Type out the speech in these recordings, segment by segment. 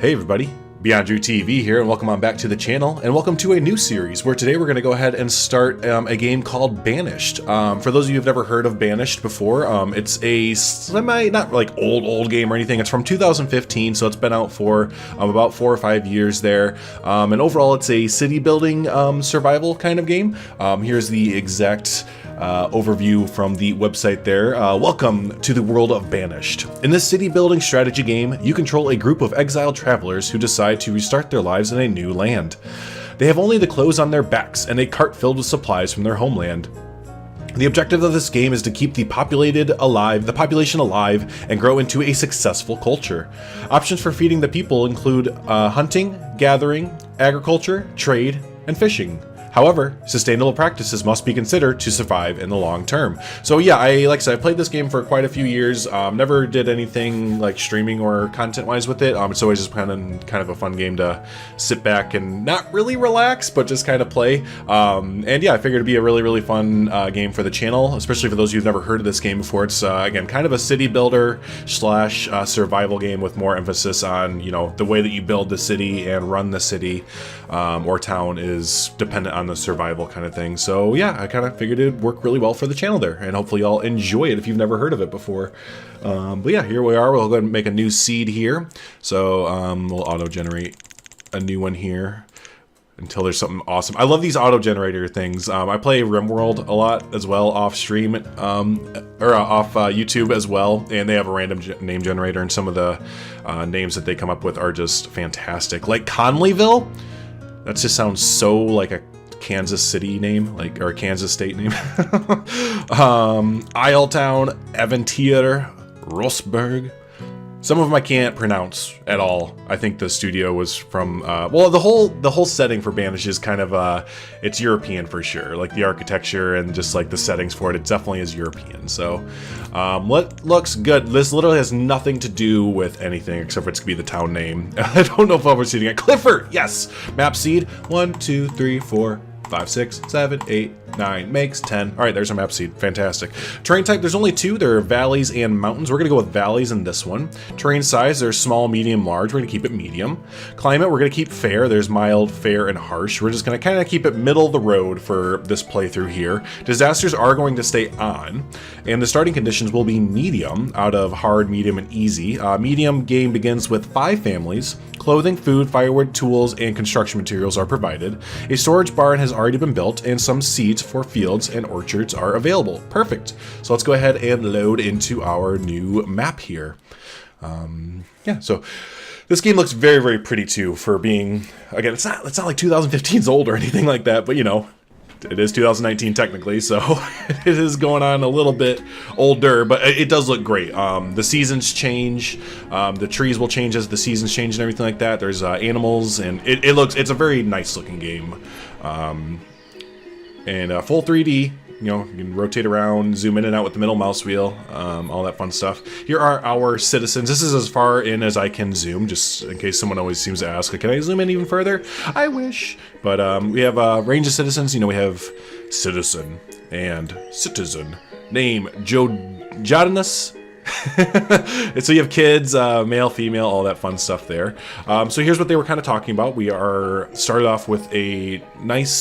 Hey everybody, Beyond Drew TV here, and welcome on back to the channel, and welcome to a new series where today we're going to go ahead and start a game called Banished. For those of you who've never heard of Banished before, it's a not like old game or anything. It's from 2015, so it's been out for about 4 or 5 years there, and overall it's a city building survival kind of game. Here's the exact overview from the website there. Welcome to the world of Banished. In this city building strategy game, you control a group of exiled travelers who decide to restart their lives in a new land. They have only the clothes on their backs and a cart filled with supplies from their homeland. The objective of this game is to keep the population alive and grow into a successful culture. Options for feeding the people include hunting, gathering, agriculture, trade, and fishing. However, sustainable practices must be considered to survive in the long term. So yeah, like I said, I played this game for quite a few years. Never did anything like streaming or content-wise with it. It's always just kind of a fun game to sit back and not really relax, but just kind of play. And yeah, I figured it'd be a really fun game for the channel, especially for those of you who've never heard of this game before. It's again kind of a city builder slash survival game with more emphasis on, you know, the way that you build the city and run the city or town is dependent on the survival kind of thing. So yeah, I kind of figured it'd work really well for the channel there, and hopefully y'all enjoy it if you've never heard of it before. But yeah, here we are. We'll go ahead and make a new seed here. So we'll auto-generate a new one here until there's something awesome. I love these auto-generator things. I play RimWorld a lot as well off stream, or off YouTube as well, and they have a random name generator, and some of the names that they come up with are just fantastic. Like Conleyville, that just sounds so like a Kansas City name, or a Kansas State name. Isletown, Aventier, Rosberg. Some of them I can't pronounce at all. I think the studio was from, well, the whole setting for Banished is kind of, it's European for sure. Like the architecture and just like the settings for it, it definitely is European. So, what looks good? This literally has nothing to do with anything except for it's gonna be the town name. I don't know if I was seeding it. Clifford, yes. Map seed 1, 2, 3, 4, 5, 6, 7, 8, 9, makes 10. All right, there's our map seed. Fantastic. Terrain type, there's only 2. There are valleys and mountains. We're going to go with valleys in this one. Terrain size, there's small, medium, large. We're going to keep it medium. Climate, we're going to keep fair. There's mild, fair, and harsh. We're just going to kind of keep it middle of the road for this playthrough here. Disasters are going to stay on, and the starting conditions will be medium out of hard, medium, and easy. Medium game begins with 5 families. Clothing, food, firewood, tools, and construction materials are provided. A storage barn has already been built, and some seeds for fields and orchards are available. Perfect. So let's go ahead and load into our new map here. Yeah, so this game looks very pretty too for being, again, it's not like 2015's old or anything like that, but you know, it is 2019 technically, so it is going on a little bit older, but it does look great. The seasons change, the trees will change as the seasons change and everything like that. There's animals, and it's a very nice looking game. And full 3D, you know, you can rotate around, zoom in and out with the middle mouse wheel, all that fun stuff. Here are our citizens. This is as far in as I can zoom, just in case someone always seems to ask, can I zoom in even further? I wish. But we have a range of citizens. You know, we have citizen and citizen. Name, Jodanus. And so you have kids, male, female, all that fun stuff there. So here's what they were kind of talking about. We are started off with a nice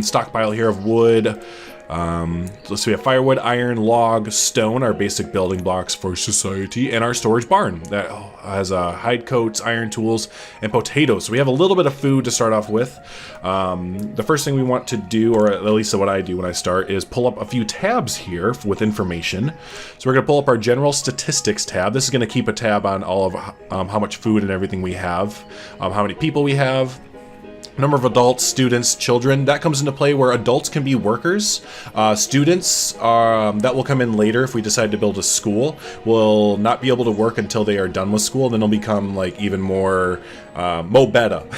stockpile here of wood. So we have firewood, iron, log, stone, our basic building blocks for society, and our storage barn that has hide coats, iron tools, and potatoes. So we have a little bit of food to start off with. The first thing we want to do, or at least what I do when I start, is pull up a few tabs here with information. So we're going to pull up our general statistics tab. This is going to keep a tab on all of how much food and everything we have, how many people we have, number of adults, students, children. That comes into play where adults can be workers. Students, that will come in later if we decide to build a school, will not be able to work until they are done with school. Then they'll become like even more mobeta.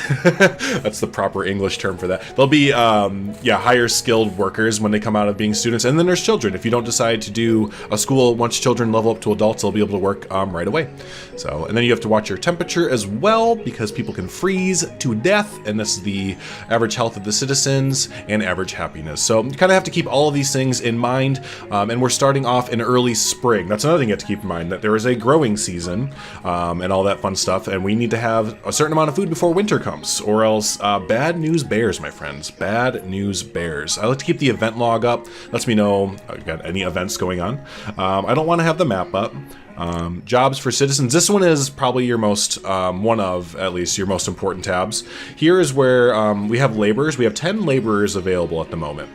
That's the proper English term for that. They'll be yeah, higher skilled workers when they come out of being students. And then there's children. If you don't decide to do a school, once children level up to adults, they'll be able to work right away. So, and then you have to watch your temperature as well, because people can freeze to death, and this is the the average health of the citizens, and average happiness. So you kind of have to keep all of these things in mind, and we're starting off in early spring. That's another thing you have to keep in mind, that there is a growing season and all that fun stuff, and we need to have a certain amount of food before winter comes, or else bad news bears, my friends. Bad news bears. I like to keep the event log up. Lets me know I've got any events going on. I don't want to have the map up. Jobs for citizens. This one is probably your most, one of, at least, your most important tabs. Here is where we have laborers. We have 10 laborers available at the moment.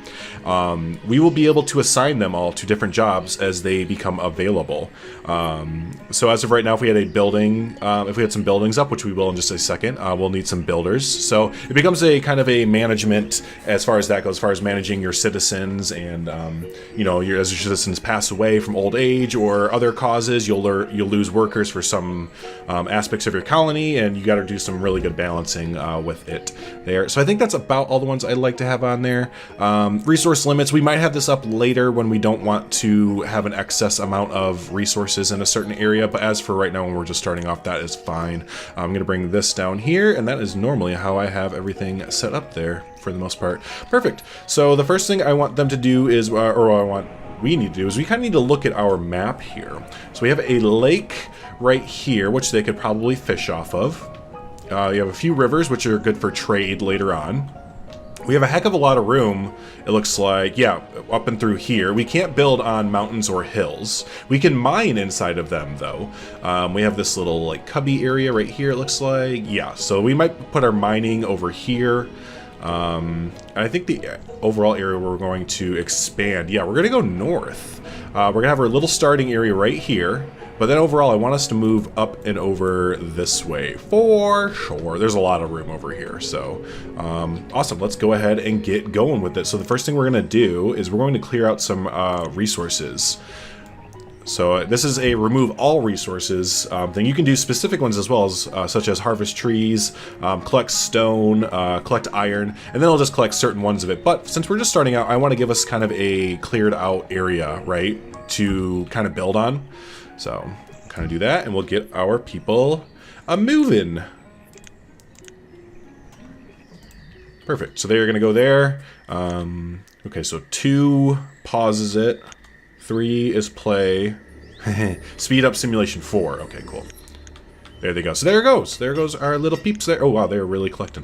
We will be able to assign them all to different jobs as they become available. So as of right now, if we had a building, if we had some buildings up, which we will in just a second, we'll need some builders. So it becomes a kind of a management as far as that goes, as far as managing your citizens and, you know, as your citizens pass away from old age or other causes, you'll lose workers for some aspects of your colony, and you got to do some really good balancing with it there. So I think that's about all the ones I'd like to have on there. Resource limits, we might have this up later when we don't want to have an excess amount of resources in a certain area, but as for right now when we're just starting off, that is fine. I'm going to bring this down here, and that is normally how I have everything set up there for the most part. Perfect. So the first thing I want them to do is, we need to do is we kind of need to look at our map here. So we have a lake right here, which they could probably fish off of. You have a few rivers, which are good for trade later on. We have a heck of a lot of room, it looks like, yeah, up and through here. We can't build on mountains or hills. We can mine inside of them, though. We have this little, like, cubby area right here, it looks like. Yeah, so we might put our mining over here. I think the overall area we're going to expand. Yeah, we're going to go north. We're going to have our little starting area right here. But then overall, I want us to move up and over this way for sure. There's a lot of room over here. So awesome. Let's go ahead and get going with it. So the first thing we're going to do is we're going to clear out some resources. So this is a remove all resources thing. You can do specific ones as well, as such as harvest trees, collect stone, collect iron, and then I'll just collect certain ones of it. But since we're just starting out, I want to give us kind of a cleared out area, right, to kind of build on. So kind of do that, and we'll get our people moving. Perfect. So they're going to go there. Okay, so 2 pauses it. 3 is play. Speed up simulation 4. Okay, cool. There they go. So there it goes. There goes our little peeps there. Oh, wow, they're really collecting.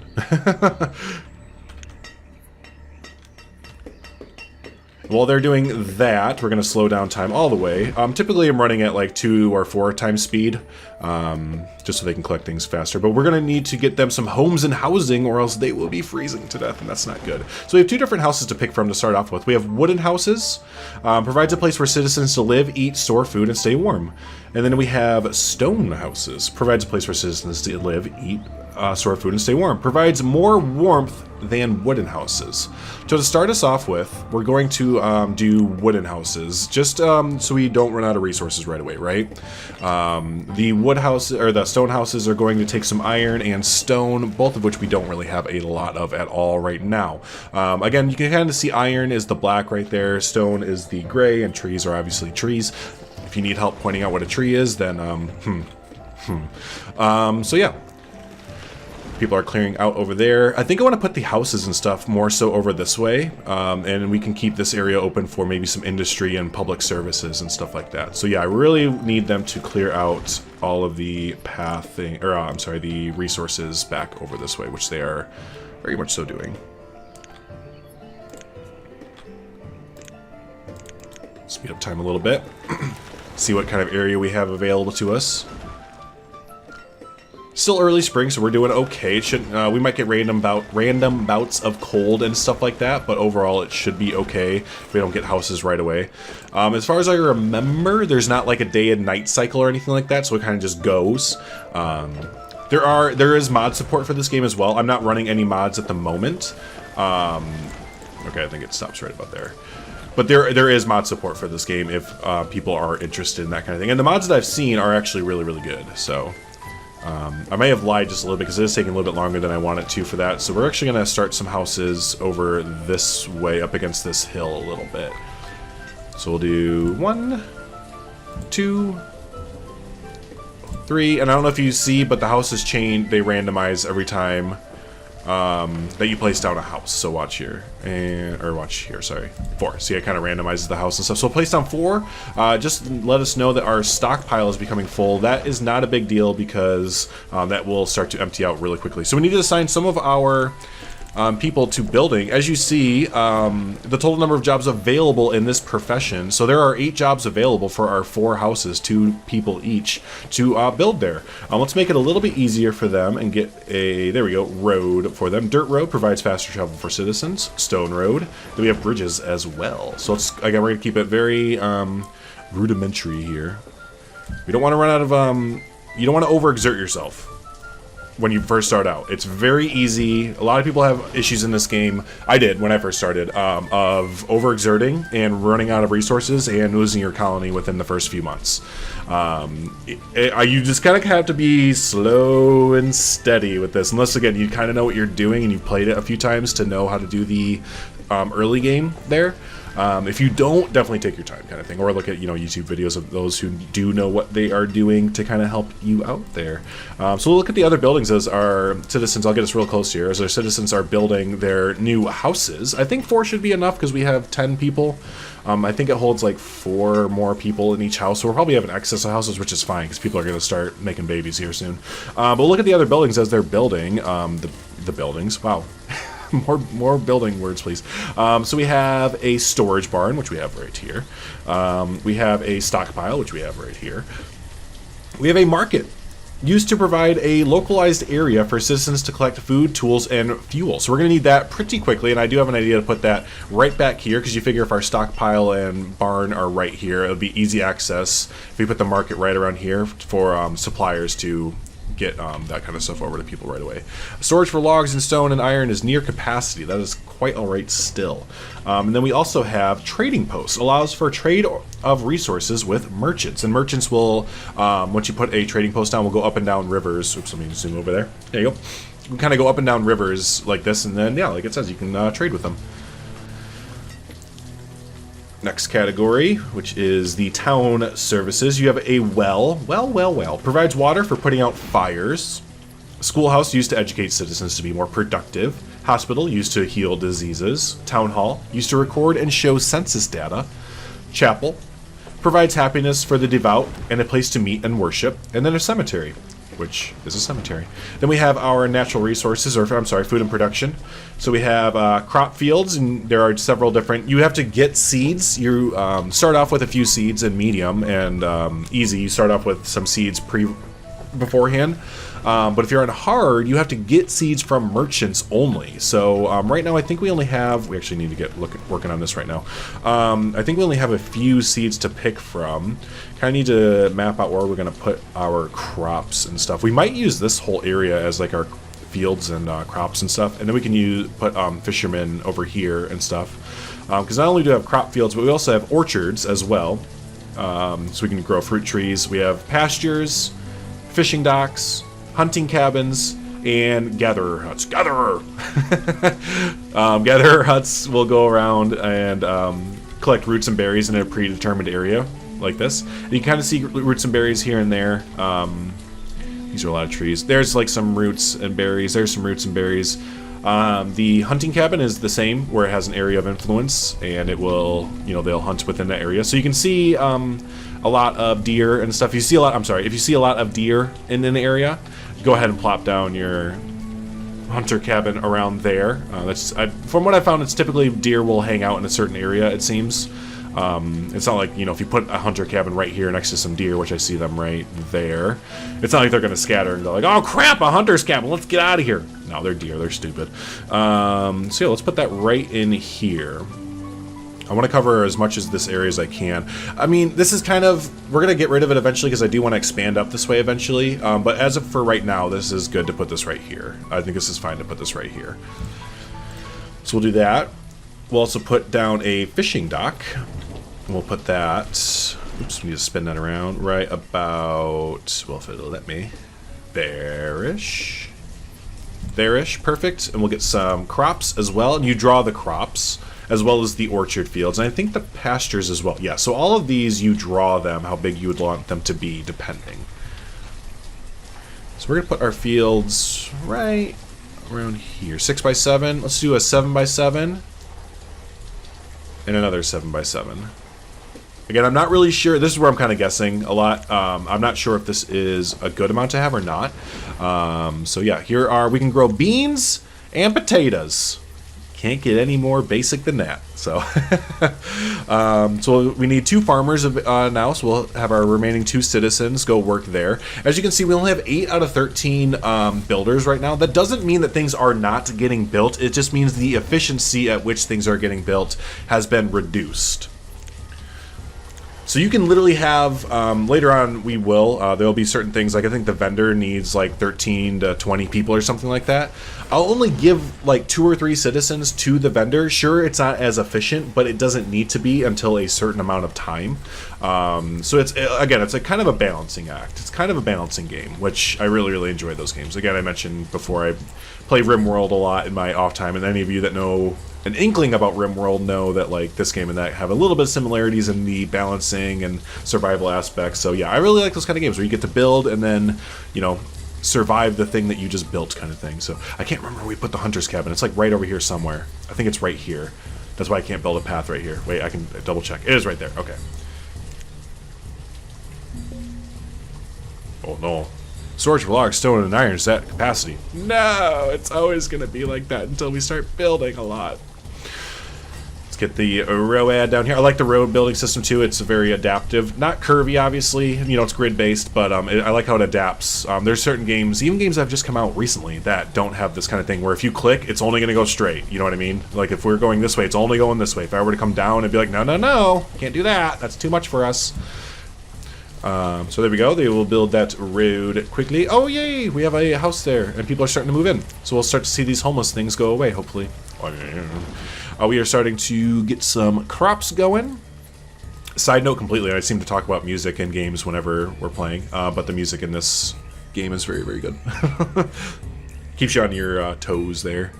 While they're doing that, we're going to slow down time all the way. Typically, I'm running at like 2 or 4 times speed, just so they can collect things faster. But we're going to need to get them some homes and housing, or else they will be freezing to death, and that's not good. So we have 2 different houses to pick from to start off with. We have wooden houses, provides a place for citizens to live, eat, store food, and stay warm. And then we have stone houses, provides a place for citizens to live, eat, store food, and stay warm. Provides more warmth than wooden houses. So to start us off with, we're going to do wooden houses, just so we don't run out of resources right away, right? The wood house or the stone houses are going to take some iron and stone, both of which we don't really have a lot of at all right now. Again, you can kind of see iron is the black right there, stone is the gray, and trees are obviously trees. If you need help pointing out what a tree is, then so yeah. People are clearing out over there. I think I want to put the houses and stuff more so over this way, and we can keep this area open for maybe some industry and public services and stuff like that. So yeah, I really need them to clear out all of the pathing, or I'm sorry, the resources back over this way, which they are very much so doing. Speed up time a little bit. See what kind of area we have available to us. Still early spring, so we're doing okay. It shouldn't, we might get random bouts of cold and stuff like that, but overall it should be okay if we don't get houses right away. As far as I remember, there's not like a day and night cycle or anything like that, so it kind of just goes. There is mod support for this game as well. I'm not running any mods at the moment. Okay, I think it stops right about there. But there is mod support for this game if people are interested in that kind of thing. And the mods that I've seen are actually really, really good, so... I may have lied just a little bit because it is taking a little bit longer than I want it to for that. So we're actually going to start some houses over this way up against this hill a little bit. So we'll do 1, 2, 3. And I don't know if you see, but the houses change. They randomize every time that you place down a house. So watch here, or watch here, sorry, 4. See, it kind of randomizes the house and stuff. So place down 4. Just let us know that our stockpile is becoming full. That is not a big deal because that will start to empty out really quickly. So we need to assign some of our people to building. As you see, the total number of jobs available in this profession. So there are 8 jobs available for our 4 houses, 2 people each, to build there. Let's make it a little bit easier for them and get a, there we go, road for them. Dirt road provides faster travel for citizens. Stone road. Then we have bridges as well. So let's, again, we're going to keep it very rudimentary here. We don't want to run out of, you don't want to overexert yourself when you first start out. It's very easy. A lot of people have issues in this game. I did when I first started, of overexerting and running out of resources and losing your colony within the first few months. You just kind of have to be slow and steady with this, unless again you kind of know what you're doing and you've played it a few times to know how to do the early game there. If you don't, definitely take your time, kind of thing, or look at YouTube videos of those who do know what they are doing to kind of help you out there. So we'll look at the other buildings as our citizens. I'll get us real close here as our citizens are building their new houses. I think 4 should be enough because we have 10 people. I think it holds like 4 more people in each house, so we'll probably have an excess of houses, which is fine because people are going to start making babies here soon. But we'll look at the other buildings as they're building the buildings. Wow. More building words, please. So we have a storage barn, which we have right here. We have a stockpile, which we have right here. We have a market used to provide a localized area for citizens to collect food, tools, and fuel. So we're going to need that pretty quickly, and I do have an idea to put that right back here because you figure if our stockpile and barn are right here, it'll be easy access if we put the market right around here for suppliers to get that kind of stuff over to people right away. Storage for logs and stone and iron is near capacity. That is quite all right still. And then we also have trading posts. Allows for trade of resources with merchants. And merchants will, once you put a trading post down, will go up and down rivers. Oops, let me zoom over there. There you go. You can kind of go up and down rivers like this, and then, yeah, like it says, you can trade with them. Next category, which is the town services. You have a well. Provides water for putting out fires. Schoolhouse used to educate citizens to be more productive. Hospital used to heal diseases. Town hall used to record and show census data. Chapel provides happiness for the devout and a place to meet and worship. And then a cemetery, which is a cemetery. Then we have our natural resources, or I'm sorry, food and production. So we have crop fields, and there are several different. You have to get seeds. You start off with a few seeds in medium and easy. You start off with some seeds beforehand. But if you're on hard, you have to get seeds from merchants only. So right now, I think we only have. We actually need to get working on this right now. I think we only have a few seeds to pick from. Kind of need to map out where we're going to put our crops and stuff. We might use this whole area as like our fields and crops and stuff, and then we can put fishermen over here and stuff. Because not only do we have crop fields, but we also have orchards as well. So we can grow fruit trees. We have pastures, fishing docks, hunting cabins, and gatherer huts. Gatherer huts will go around and collect roots and berries in a predetermined area like this. And you can kind of see roots and berries here and there. These are a lot of trees. There's like some roots and berries. There's some roots and berries. The hunting cabin is the same, where it has an area of influence, and it will, they'll hunt within that area. So you can see a lot of deer and stuff. If you see a lot of deer in the area, go ahead and plop down your hunter cabin around there. From what I found, it's typically deer will hang out in a certain area, it seems. It's not like, if you put a hunter cabin right here next to some deer, which I see them right there, it's not like they're going to scatter and go like, oh crap, a hunter's cabin, let's get out of here. No, they're deer, they're stupid. So yeah, let's put that right in here. I want to cover as much as this area as I can. I mean, this is kind of, we're going to get rid of it eventually because I do want to expand up this way eventually. But as of for right now, this is good to put this right here. I think this is fine to put this right here. So we'll do that. We'll also put down a fishing dock. We'll put that, oops, we need to spin that around right about, well, if it'll let me, there-ish, perfect. And we'll get some crops as well, and you draw the crops as well as the orchard fields, and I think the pastures as well. Yeah, so all of these, you draw them, how big you would want them to be, depending. So we're gonna put our fields right, around here. 6x7. Let's do a 7x7. And another 7x7. Again, I'm not really sure. This is where I'm kind of guessing a lot. I'm not sure if this is a good amount to have or not. So yeah, we can grow beans and potatoes. Can't get any more basic than that. So, so we need 2 farmers now. So we'll have our remaining 2 citizens go work there. As you can see, we only have 8 out of 13 builders right now. That doesn't mean that things are not getting built. It just means the efficiency at which things are getting built has been reduced. So you can literally have, later on there'll be certain things, like I think the vendor needs like 13 to 20 people or something like that. I'll only give like 2 or 3 citizens to the vendor. Sure, it's not as efficient, but it doesn't need to be until a certain amount of time. So it's a kind of a balancing act. It's kind of a balancing game, which I really, really enjoy those games. Again, I mentioned before I play RimWorld a lot in my off time, and any of you that know an inkling about RimWorld know that like this game and that have a little bit of similarities in the balancing and survival aspects. So yeah, I really like those kind of games where you get to build and then, you know, survive the thing that you just built kind of thing. So I can't remember where we put the hunter's cabin. It's like right over here somewhere. I think it's right here. That's why I can't build a path right here. Wait, I can double check. It is right there. Okay. Oh no. Storage for logs, stone, and iron is at capacity. No, it's always going to be like that until we start building a lot. Let's get the road down here. I like the road building system too. It's very adaptive. Not curvy, obviously. You know, it's grid-based, but I like how it adapts. There's certain games, even games that have just come out recently, that don't have this kind of thing where if you click, it's only going to go straight. You know what I mean? Like if we're going this way, it's only going this way. If I were to come down, it'd be like, no, no, no. Can't do that. That's too much for us. So there we go. They will build that road quickly. Oh, yay! We have a house there, and people are starting to move in. So we'll start to see these homeless things go away, hopefully. We are starting to get some crops going. Side note completely, I seem to talk about music in games whenever we're playing, but the music in this game is very, very good. Keeps you on your toes there.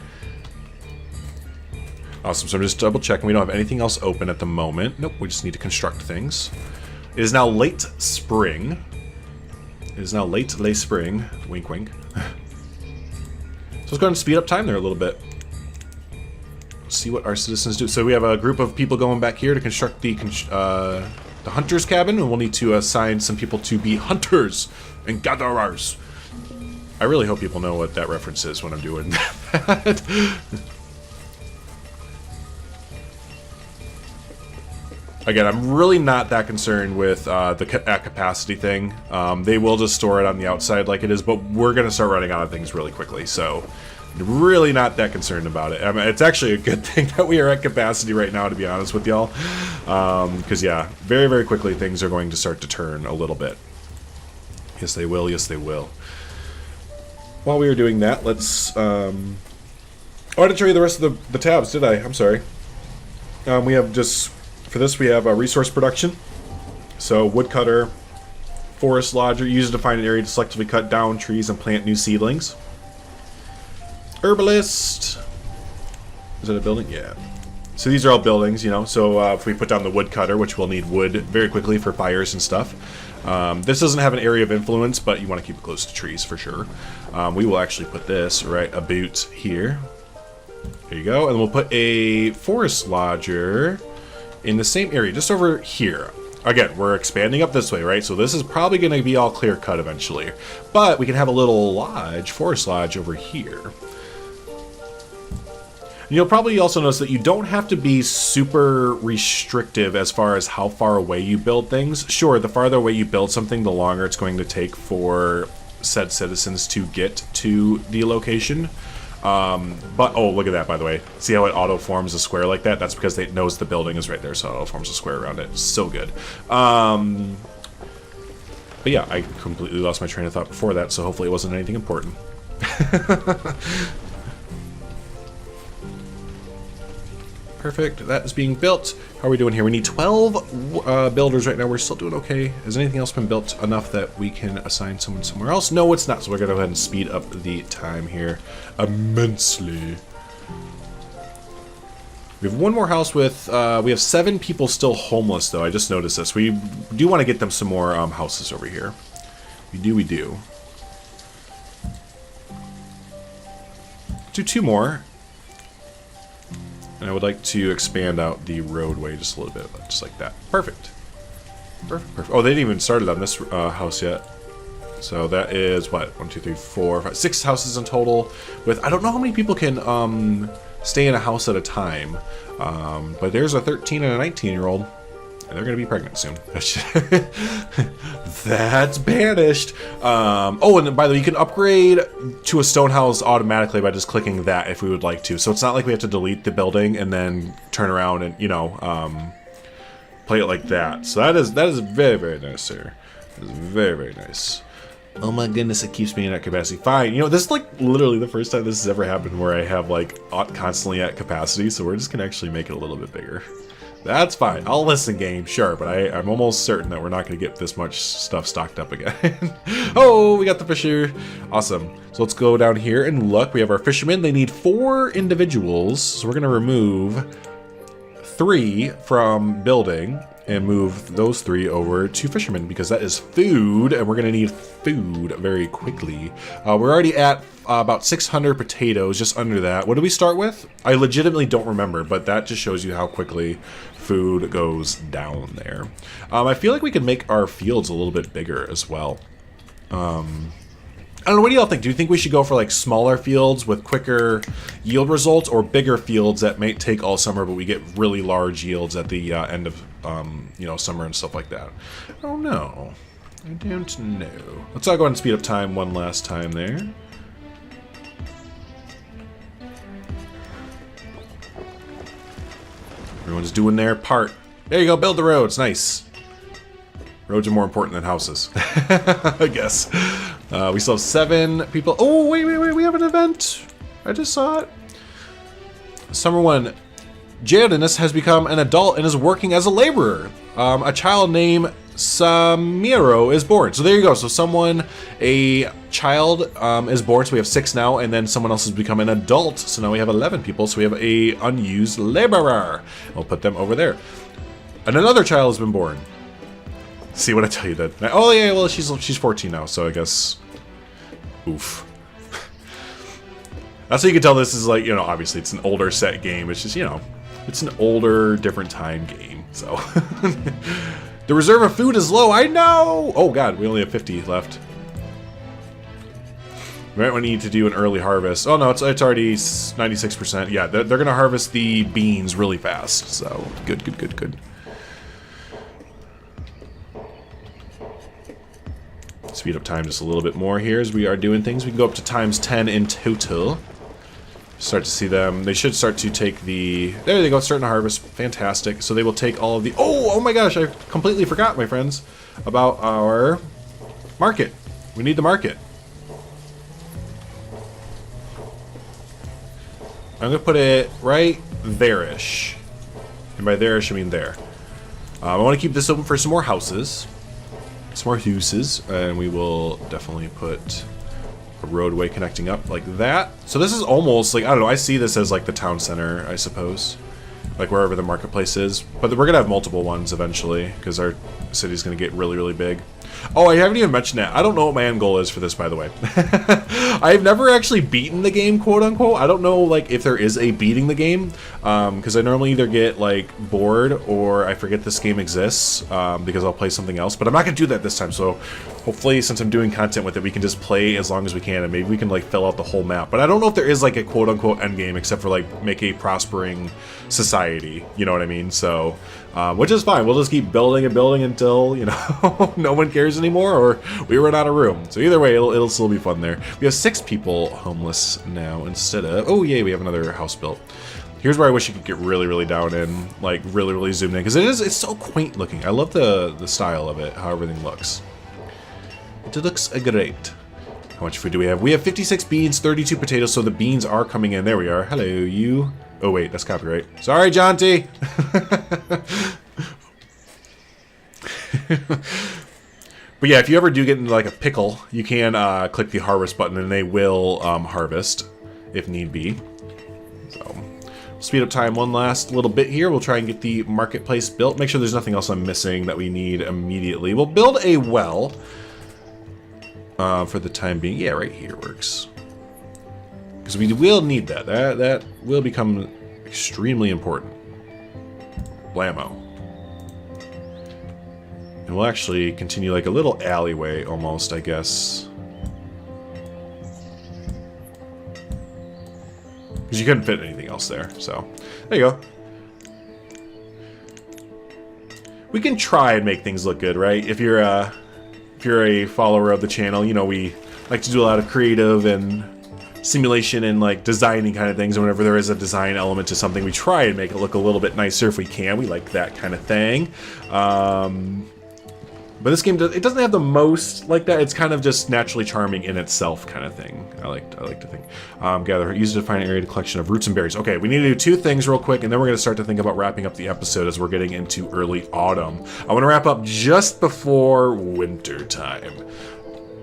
Awesome, so I'm just double checking. We don't have anything else open at the moment. Nope, we just need to construct things. It is now late spring. It is now late spring. Wink, wink. So let's go ahead and speed up time there a little bit. See what our citizens do. So we have a group of people going back here to construct the hunter's cabin, and we'll need to assign some people to be hunters and gatherers. I really hope people know what that reference is when I'm doing that. Again, I'm really not that concerned with the capacity thing. They will just store it on the outside like it is, but we're going to start running out of things really quickly, so really not that concerned about it. I mean, it's actually a good thing that we are at capacity right now, to be honest with y'all. Because, yeah, very, very quickly things are going to start to turn a little bit. Yes, they will. Yes, they will. While we are doing that, let's... Oh, I didn't show you the rest of the tabs, did I? I'm sorry. We have just... For this, we have resource production. So, woodcutter, forest lodger, use it to find an area to selectively cut down trees and plant new seedlings. Herbalist. Is that a building? Yeah. So these are all buildings, you know. So if we put down the woodcutter, which we'll need wood very quickly for fires and stuff. This doesn't have an area of influence, but you want to keep it close to trees for sure. We will actually put this right about here. There you go. And we'll put a forest lodger in the same area, just over here. Again, we're expanding up this way, right? So this is probably going to be all clear cut eventually. But we can have a little lodge, forest lodge over here. And you'll probably also notice that you don't have to be super restrictive as far as how far away you build things. Sure, the farther away you build something, the longer it's going to take for said citizens to get to the location. But, oh, look at that, by the way. See how it auto-forms a square like that? That's because it knows the building is right there, so it auto-forms a square around it. So good. But yeah, I completely lost my train of thought before that, so hopefully it wasn't anything important. Perfect. That is being built. How are we doing here? We need 12 builders right now. We're still doing okay. Has anything else been built enough that we can assign someone somewhere else? No, it's not. So we're going to go ahead and speed up the time here immensely. We have one more house with... we have 7 people still homeless, though. I just noticed this. We do want to get them some more houses over here. We do. do 2 more. And I would like to expand out the roadway just a little bit, just like that. Perfect. Perfect, perfect. Oh, they didn't even started on this house yet. So that is, what, 1, 2, 3, 4, 5, 6 houses in total. With, I don't know how many people can stay in a house at a time. But there's a 13 and a 19-year-old. And they're going to be pregnant soon. That's Banished. Oh, and by the way, you can upgrade to a stone house automatically by just clicking that if we would like to. So it's not like we have to delete the building and then turn around and, you know, play it like that. So that is very, very nice, sir. That is very, very nice. Oh my goodness, it keeps me in at capacity. Fine. You know, this is like literally the first time this has ever happened where I have like constantly at capacity. So we're just going to actually make it a little bit bigger. That's fine. I'll listen, game, sure, but I'm almost certain that we're not going to get this much stuff stocked up again. Oh, we got the fisher. Awesome. So let's go down here and look. We have our fishermen. They need 4 individuals. So we're going to remove 3 from building and move those 3 over to fishermen because that is food, and we're going to need food very quickly. We're already at about 600 potatoes, just under that. What did we start with? I legitimately don't remember, but that just shows you how quickly food goes down there. I feel like we could make our fields a little bit bigger as well. I don't know, what do y'all think? Do you think we should go for like smaller fields with quicker yield results, or bigger fields that may take all summer but we get really large yields at the end of you know, summer and stuff like that? I don't know. I don't know. Let's all go ahead and speed up time one last time there. Everyone's doing their part. There you go, build the roads. Nice. Roads are more important than houses, I guess. We still have 7 people. Oh, wait, we have an event. I just saw it. Summer 1. Jadinus has become an adult and is working as a laborer. A child named Samiro is born. So there you go. So a child is born. So we have 6 now, and then someone else has become an adult. So now we have 11 people. So we have a unused laborer. We'll put them over there. And another child has been born. See what I tell you that? Oh yeah, well she's 14 now, so I guess. Oof. That's how you can tell this is like, you know, obviously it's an older set game. It's just, you know, it's an older, different time game. So the reserve of food is low. I know. Oh god, we only have 50 left. We might need to do an early harvest. Oh no, it's already 96%. Yeah, they're gonna harvest the beans really fast. So good. Speed up time just a little bit more here as we are doing things. We can go up to times 10 in total. Start to see them. They should start to take the... There they go, starting to harvest. Fantastic. So they will take all of the... Oh my gosh, I completely forgot, my friends, about our market. We need the market. I'm going to put it right there-ish. And by there-ish, I mean there. I want to keep this open for some more houses. Some more houses, and we will definitely put a roadway connecting up like that. So this is almost like, I don't know, I see this as like the town center, I suppose. Like wherever the marketplace is. But we're going to have multiple ones eventually, because our city's going to get really, really big. Oh, I haven't even mentioned that. I don't know what my end goal is for this, by the way. I've never actually beaten the game, quote unquote. I don't know, like, if there is a beating the game, because I normally either get, like, bored or I forget this game exists, because I'll play something else. But I'm not going to do that this time, so hopefully, since I'm doing content with it, we can just play as long as we can, and maybe we can, like, fill out the whole map. But I don't know if there is, like, a quote unquote end game, except for, like, make a prospering society. You know what I mean? So... which is fine. We'll just keep building and building until, you know, no one cares anymore or we run out of room. So either way, it'll still be fun there. We have 6 people homeless now instead of... Oh, yay, we have another house built. Here's where I wish you could get really, really down in, like, really, really zoomed in. Because it's so quaint looking. I love the style of it, how everything looks. It looks great. How much food do we have? We have 56 beans, 32 potatoes, so the beans are coming in. There we are. Hello, you... Oh wait, that's copyright. Sorry, Jonty! But yeah, if you ever do get into like a pickle, you can click the harvest button and they will harvest if need be. So, speed up time one last little bit here. We'll try and get the marketplace built. Make sure there's nothing else I'm missing that we need immediately. We'll build a well for the time being. Yeah, right here works. because we will need that. That will become extremely important. Blammo. And we'll actually continue like a little alleyway almost, I guess. Because you couldn't fit anything else there, so there you go. We can try and make things look good, right? If you're a follower of the channel, you know we like to do a lot of creative and simulation and like designing kind of things. And whenever there is a design element to something, we try and make it look a little bit nicer if we can. We like that kind of thing. But this game it doesn't have the most like that. It's kind of just naturally charming in itself, kind of thing. I like to think. Gather, use a defined area to collection of roots and berries. Okay, we need to do two things real quick, and then we're going to start to think about wrapping up the episode as we're getting into early autumn. I want to wrap up just before winter time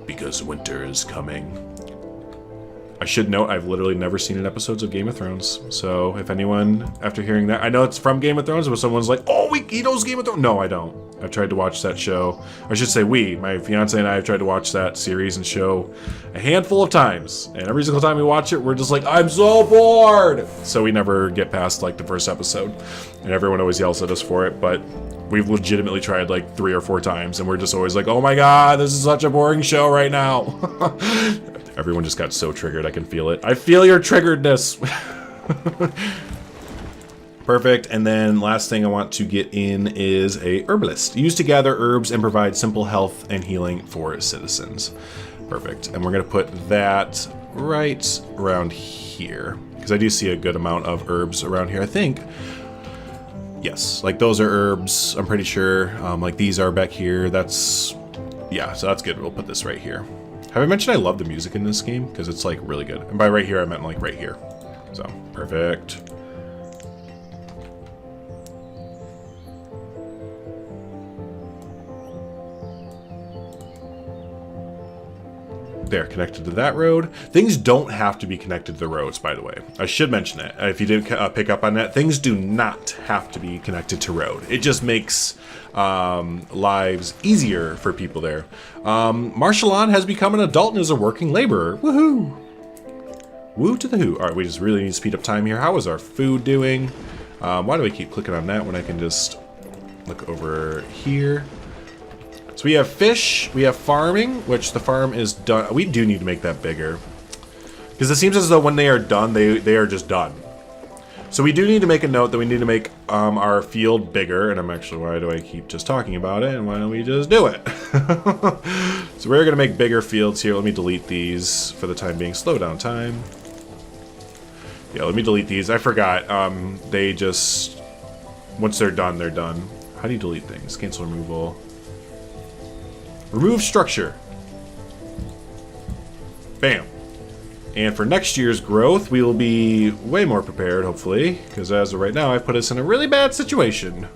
because winter is coming. I should note I've literally never seen an episode of Game of Thrones. So if anyone, after hearing that, I know it's from Game of Thrones, but someone's like, "Oh, he knows Game of Thrones." No, I don't. I've tried to watch that show. I should say my fiance and I have tried to watch that series and show a handful of times. And every single time we watch it, we're just like, "I'm so bored." So we never get past like the first episode. And everyone always yells at us for it, but we've legitimately tried like 3 or 4 times. And we're just always like, "Oh my God, this is such a boring show right now." Everyone just got so triggered, I can feel it. I feel your triggeredness. Perfect, and then last thing I want to get in is a herbalist. Used to gather herbs and provide simple health and healing for citizens. Perfect, and we're gonna put that right around here. Because I do see a good amount of herbs around here, I think. Yes, like those are herbs, I'm pretty sure. Like these are back here, yeah, so that's good. We'll put this right here. Have I mentioned I love the music in this game? Because it's like really good. And by right here, I meant like right here. So, perfect. There, connected to that road. Things don't have to be connected to the roads, by the way. I should mention it. If you didn't pick up on that, things do not have to be connected to road. It just makes lives easier for people there. Marshalon has become an adult and is a working laborer. Woohoo! Woo to the who. All right, we just really need to speed up time here. How is our food doing? Why do I keep clicking on that when I can just look over here? So we have fish, we have farming, which the farm is done. We do need to make that bigger. Because it seems as though when they are done, they are just done. So we do need to make a note that we need to make our field bigger. And I'm actually, why do I keep just talking about it? And why don't we just do it? So we're going to make bigger fields here. Let me delete these for the time being. Slow down time. Yeah, let me delete these. I forgot. They just, once they're done, they're done. How do you delete things? Cancel removal. Remove structure. Bam. And for next year's growth, we will be way more prepared, hopefully, because as of right now, I've put us in a really bad situation.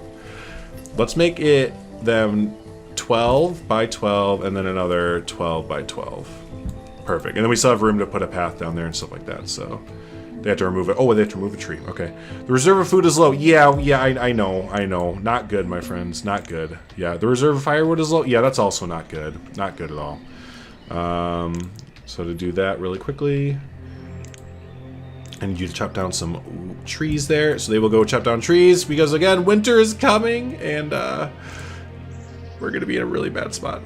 Let's make it them 12 by 12 and then another 12 by 12. Perfect. And then we still have room to put a path down there and stuff like that, so they have to remove it. Oh, they have to remove a tree. Okay. The reserve of food is low. Yeah, I know. Not good, my friends. Not good. Yeah, the reserve of firewood is low. Yeah, that's also not good. Not good at all. So to do that really quickly, I need you to chop down some trees there. So they will go chop down trees because, again, winter is coming and we're going to be in a really bad spot.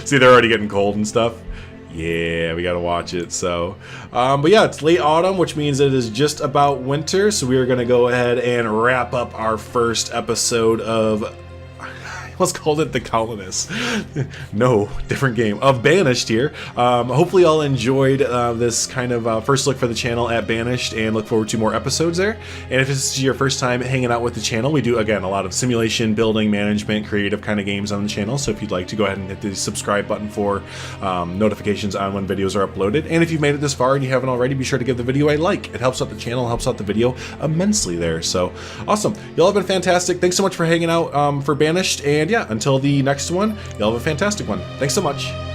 See, they're already getting cold and stuff. Yeah, we gotta watch it. So, but yeah, it's late autumn, which means it is just about winter. So we are gonna go ahead and wrap up our first episode of, I almost called it The Colonists. No, different game, of Banished here. Hopefully y'all enjoyed this kind of first look for the channel at Banished and look forward to more episodes there. And if this is your first time hanging out with the channel, we do, again, a lot of simulation, building, management, creative kind of games on the channel. So if you'd like to go ahead and hit the subscribe button for notifications on when videos are uploaded. And if you've made it this far and you haven't already, be sure to give the video a like. It helps out the channel, helps out the video immensely there. So awesome. Y'all have been fantastic. Thanks so much for hanging out for Banished. And yeah, until the next one, y'all have a fantastic one. Thanks so much.